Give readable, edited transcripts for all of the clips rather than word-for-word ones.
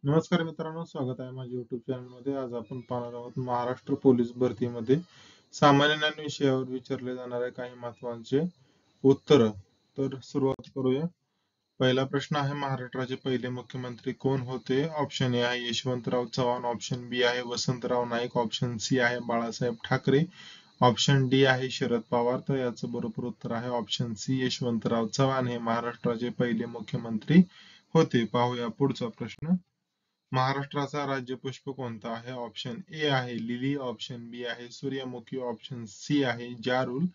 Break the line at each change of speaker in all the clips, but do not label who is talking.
नमस्कार मित्रांनो, स्वागत आहे माझ्या युट्यूब चॅनलमध्ये. आज आपण पाहणार आहोत महाराष्ट्र पोलीस भरतीमध्ये सामान्य ज्ञान विषयावर विचारले जाणारे काही महत्त्वाचे उत्तर. तर सुरुवात करूया. पहिला प्रश्न आहे, महाराष्ट्राचे पहिले मुख्यमंत्री कोण होते? ऑप्शन ए आहे यशवंतराव चव्हाण, ऑप्शन बी आहे वसंतराव नाईक, ऑप्शन सी आहे बाळासाहेब ठाकरे, ऑप्शन डी आहे शरद पवार. तर याचं बरोबर उत्तर आहे ऑप्शन सी, यशवंतराव चव्हाण हे महाराष्ट्राचे पहिले मुख्यमंत्री होते. पाहूया पुढचा प्रश्न. महाराष्ट्राचा राज्यपुष्प कोणता आहे? ऑप्शन ए आहे लिली, ऑप्शन बी आहे सूर्यमुखी, ऑप्शन सी आहे जारूल,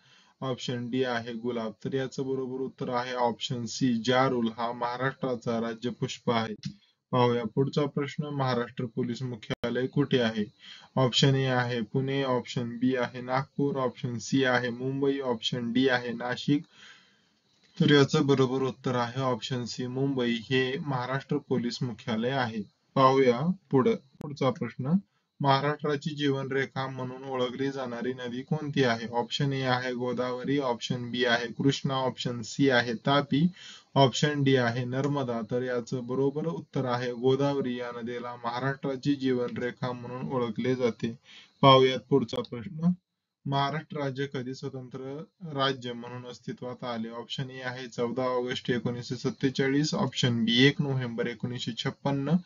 ऑप्शन डी आहे गुलाब. तर याचं बरोबर उत्तर आहे ऑप्शन सी, जारूल हा महाराष्ट्राचा राज्यपुष्प आहे. पाहूया पुढचा प्रश्न. महाराष्ट्र पोलीस मुख्यालय कुठे आहे? ऑप्शन ए आहे पुणे, ऑप्शन बी आहे नागपूर, ऑप्शन सी आहे मुंबई, ऑप्शन डी आहे नाशिक. तर याचं बरोबर उत्तर आहे ऑप्शन सी, मुंबई हे महाराष्ट्र पोलीस मुख्यालय आहे. पाहूया पुढचा प्रश्न. महाराष्ट्राची जीवनरेखा म्हणून ओळखली जाणारी नदी कोणती आहे? ऑप्शन ए आहे गोदावरी, ऑप्शन बी आहे कृष्णा, ऑप्शन सी आहे तापी, ऑप्शन डी आहे नर्मदा. तर याचं बरोबर उत्तर आहे गोदावरी या नदीला महाराष्ट्राची जीवनरेखा म्हणून ओळखले जाते. पाहूयात पुढचा प्रश्न. महाराष्ट्र राज्य कधी स्वतंत्र राज्य म्हणून अस्तित्वात आले? ऑप्शन ए आहे 14 ऑगस्ट 1947, ऑप्शन बी 1 नोव्हेंबर 1956,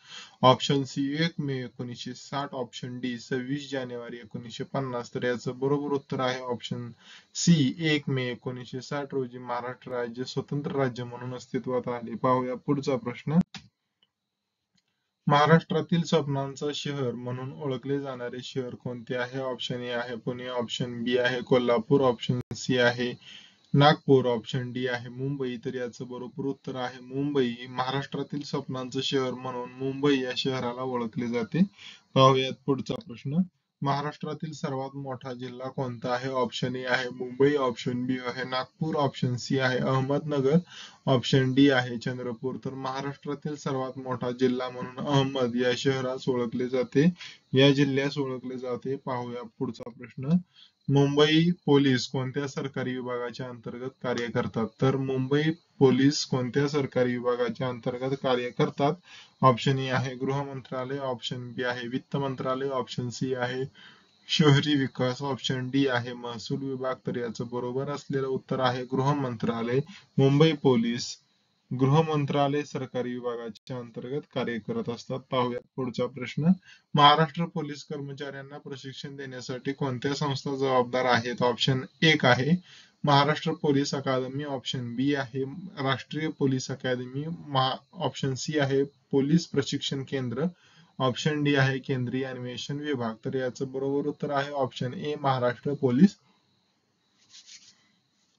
ऑप्शन सी 1 मे 1960, ऑप्शन डी 26 जानेवारी 1950. तर याचं बरोबर उत्तर आहे ऑप्शन सी, 1 मे 1960 रोजी महाराष्ट्र राज्य स्वतंत्र राज्य म्हणून अस्तित्वात आले. पाहूया पुढचा प्रश्न. महाराष्ट्रातील स्वप्नांचं शहर म्हणून ओळखले जाणारे शहर कोणते आहे? ऑप्शन ए आहे पुणे, ऑप्शन बी आहे कोल्हापूर, ऑप्शन सी आहे नागपूर, ऑप्शन डी आहे मुंबई. तर याचं बरोबर उत्तर आहे मुंबई. महाराष्ट्रातील स्वप्नांचं शहर म्हणून मुंबई या शहराला ओळखले जाते. पाहूयात पुढचा प्रश्न. महाराष्ट्रातील सर्वात मोठा जिल्हा कोणता आहे? ऑप्शन ए आहे मुंबई, ऑप्शन बी आहे नागपूर, ऑप्शन सी आहे अहमदनगर, ऑप्शन डी आहे चंद्रपूर. तर महाराष्ट्रातील सर्वात मोठा जिल्हा म्हणून अहमद या शहरास ओळखले जाते, या जिल्ह्यास ओळखले जाते. पाहूया पुढचा प्रश्न. मुंबई पोलीस कोणत्या सरकारी विभागाच्या अंतर्गत कार्य करतात? तर मुंबई पोलीस कोणत्या सरकारी विभागाच्या अंतर्गत कार्य करतात? ऑप्शन ए आहे गृह मंत्रालय, ऑप्शन बी आहे वित्त मंत्रालय, ऑप्शन सी आहे शहरी विकास, ऑप्शन डी आहे महसूल विभाग. तर याचं बरोबर असलेलं उत्तर आहे गृह मंत्रालय. मुंबई पोलीस गृह मंत्रालय सरकारी विभागाच्या अंतर्गत कार्य करत असतात. पाहूयात पुढचा प्रश्न. महाराष्ट्र पोलीस कर्मचाऱ्यांना प्रशिक्षण देण्यासाठी कोणत्या संस्था जबाबदार आहेत? ऑप्शन एक आहे महाराष्ट्र पोलीस अकादमी, ऑप्शन बी आहे राष्ट्रीय पोलीस अकादमी, ऑप्शन सी आहे पोलीस प्रशिक्षण केंद्र, ऑप्शन डी आहे केंद्रीय अन्वेषण विभाग. तर याचं बरोबर उत्तर आहे ऑप्शन ए, महाराष्ट्र पोलीस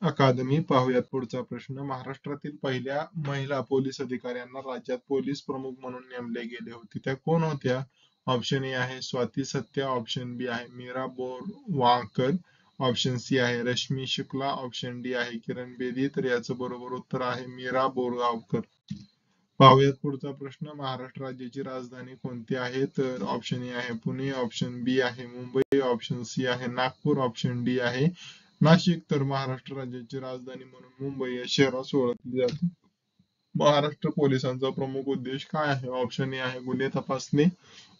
अकादमी. पाहूयात पुढचा प्रश्न. महाराष्ट्रातील पहिल्या महिला पोलीस अधिकाऱ्यांना राज्यात पोलीस प्रमुख म्हणून नेमले गेले होते, त्या कोण होत्या? ऑप्शन ए आहे स्वाती सत्या, ऑप्शन बी आहे मीरा बोरवाकर, ऑप्शन सी आहे रश्मी शुक्ला, ऑप्शन डी आहे किरण बेदी. तर याचं बरोबर उत्तर आहे मीरा बोरगावकर. पाहूयात पुढचा प्रश्न. महाराष्ट्र राज्याची राजधानी कोणती आहे? तर ऑप्शन ए आहे पुणे, ऑप्शन बी आहे मुंबई, ऑप्शन सी आहे नागपूर, ऑप्शन डी आहे नाशिक. तर महाराष्ट्र राज्याची राजधानी म्हणून मुंबई या शहरास ओळखली जाते. महाराष्ट्र पोलिसांचा प्रमुख उद्देश काय आहे? ऑप्शन ए आहे गुन्हे तपासणे,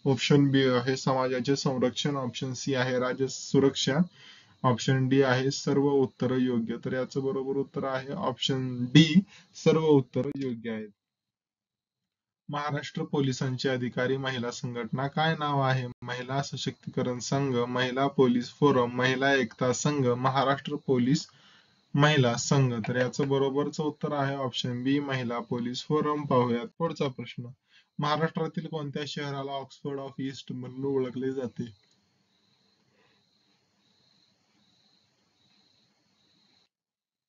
ऑप्शन बी आहे समाजाचे संरक्षण, ऑप्शन सी आहे राज्य सुरक्षा, ऑप्शन डी आहे सर्व उत्तर योग्य. तर याचं बरोबर उत्तर आहे ऑप्शन डी, सर्व उत्तर योग्य आहेत. महाराष्ट्र पोलिसांचे अधिकारी महिला संघटना काय नाव आहे? महिला सशक्तीकरण संघ, महिला पोलीस फोरम, महिला एकता संघ, महाराष्ट्र पोलीस महिला संघ. तर याचं बरोबरचं उत्तर आहे ऑप्शन बी, महिला पोलीस फोरम. पाहूयात पुढचा प्रश्न. महाराष्ट्रातील कोणत्या शहराला ऑक्सफर्ड ऑफ ईस्ट म्हणून ओळखले जाते?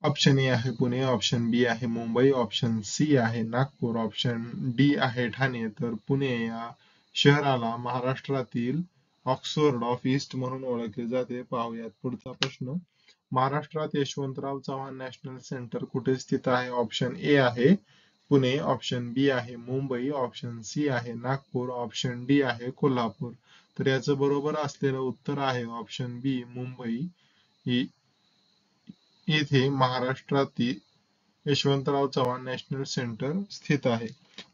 ऑप्शन ए आहे पुणे, ऑप्शन बी आहे मुंबई, ऑप्शन सी आहे नागपूर, ऑप्शन डी आहे ठाणे. तर पुणे या शहराला महाराष्ट्रातील ऑक्सफर्ड ऑफ ईस्ट म्हणून ओळखले जाते. पाहूयात पुढचा प्रश्न. महाराष्ट्रात यशवंतराव चव्हाण नॅशनल सेंटर कुठे स्थित आहे? ऑप्शन ए आहे पुणे, ऑप्शन बी आहे मुंबई, ऑप्शन सी आहे नागपूर, ऑप्शन डी आहे कोल्हापूर. तर याचं बरोबर असलेलं उत्तर आहे ऑप्शन बी, मुंबई. येथे महाराष्ट्रातील यशवंतराव चव्हाण नॅशनल सेंटर स्थित आहे.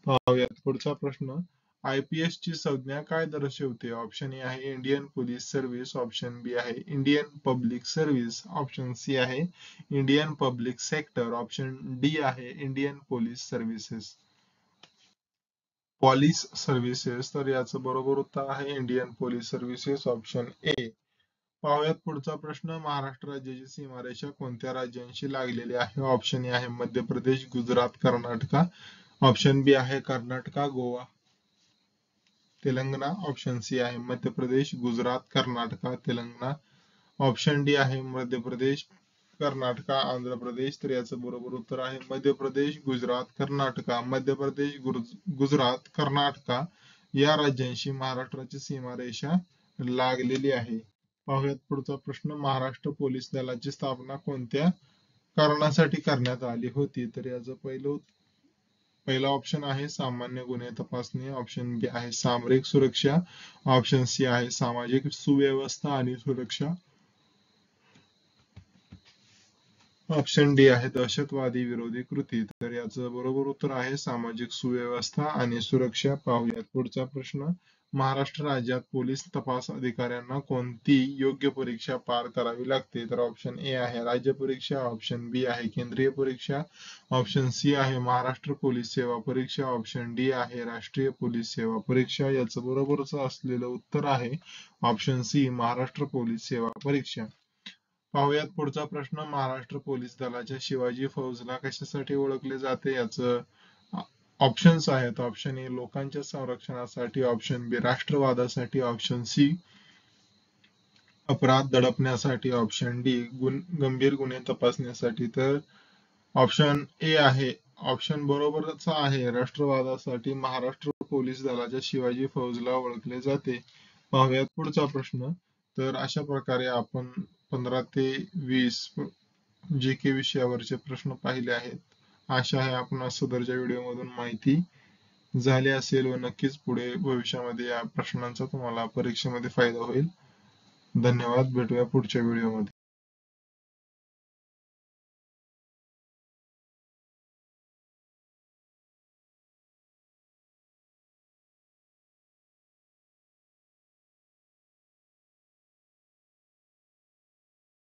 पाहूयात पुढचा प्रश्न. IPS ची संज्ञा काय दर्शवते? ऑप्शन ए आहे Indian police service, option B आहे Indian public service, option C आहे Indian public sector, option D आहे Indian police services. Police services, तर याचं बरोबर उत्तर आहे Indian police services, option A. पाहुयात पुढचा प्रश्न. महाराष्ट्र राज्याची सीमारेषा कोणत्या राज्यांशी लागलेली आहे? ऑप्शन ए आहे मध्य प्रदेश, गुजरात, कर्नाटका, ऑप्शन बी आहे कर्नाटका, गोवा, तेलंगणा, ऑप्शन सी आहे मध्य प्रदेश, गुजरात, कर्नाटका, तेलंगणा, ऑप्शन डी आहे मध्य प्रदेश, कर्नाटका, आंध्र प्रदेश. तर याचं बरोबर उत्तर आहे मध्य प्रदेश, गुजरात, कर्नाटका. मध्य प्रदेश, गुजरात, कर्नाटका या राज्यांशी महाराष्ट्राची सीमारेषा लागलेली आहे. पाहुयात पुढचा प्रश्न. महाराष्ट्र पोलीस दलाची स्थापना कोणत्या कारणासाठी करण्यात आली होती? तर याचं पहिला ऑप्शन आहे सामान्य गुन्हे तपासणी, ऑप्शन बी आहे सामरिक सुरक्षा, ऑप्शन सी आहे सामाजिक सुव्यवस्था आणि सुरक्षा, ऑप्शन डी आहे दहशतवादी विरोधी कृती. तर याचं बरोबर उत्तर आहे सामाजिक सुव्यवस्था आणि सुरक्षा. पाहूयात पुढचा प्रश्न. महाराष्ट्र राज्यात पोलीस तपास अधिकाऱ्यांना कोणती योग्य परीक्षा पार करावी लागते? तर ऑप्शन ए आहे राज्य परीक्षा, ऑप्शन बी आहे केंद्रीय परीक्षा, ऑप्शन सी आहे महाराष्ट्र पोलीस सेवा परीक्षा, ऑप्शन डी आहे राष्ट्रीय पोलीस सेवा परीक्षा. याचं बरोबरच असलेलं उत्तर आहे ऑप्शन सी महाराष्ट्र पोलीस सेवा परीक्षा. पाहुयात पुढचा प्रश्न. महाराष्ट्र पोलीस दलाच्या शिवाजी फौजला कशासाठी ओळखले जाते? याचं ऑप्शन्स आहेत. ऑप्शन ए लोकांच्या संरक्षणासाठी, ऑप्शन बी राष्ट्रवादासाठी, ऑप्शन सी अपराध दडपण्यासाठी, ऑप्शन डी गंभीर गुन्हे तपासण्यासाठी. तर ऑप्शन ए आहे ऑप्शन बरोबरच आहे, राष्ट्रवादासाठी महाराष्ट्र पोलीस दलाच्या शिवाजी फौजला ओळखले जाते. पाहुयात पुढचा प्रश्न. तर अशा प्रकारे आपण 15 ते 20 GK विषयावरचे प्रश्न पाहिले आहेत. आशा आहे आपण सदरच्या व्हिडिओमधून माहिती झाली असेल व नक्कीच पुढे भविष्यामध्ये या प्रश्नांचा तुम्हाला परीक्षेमध्ये फायदा होईल. धन्यवाद. भेटूया पुढच्या व्हिडिओमध्ये.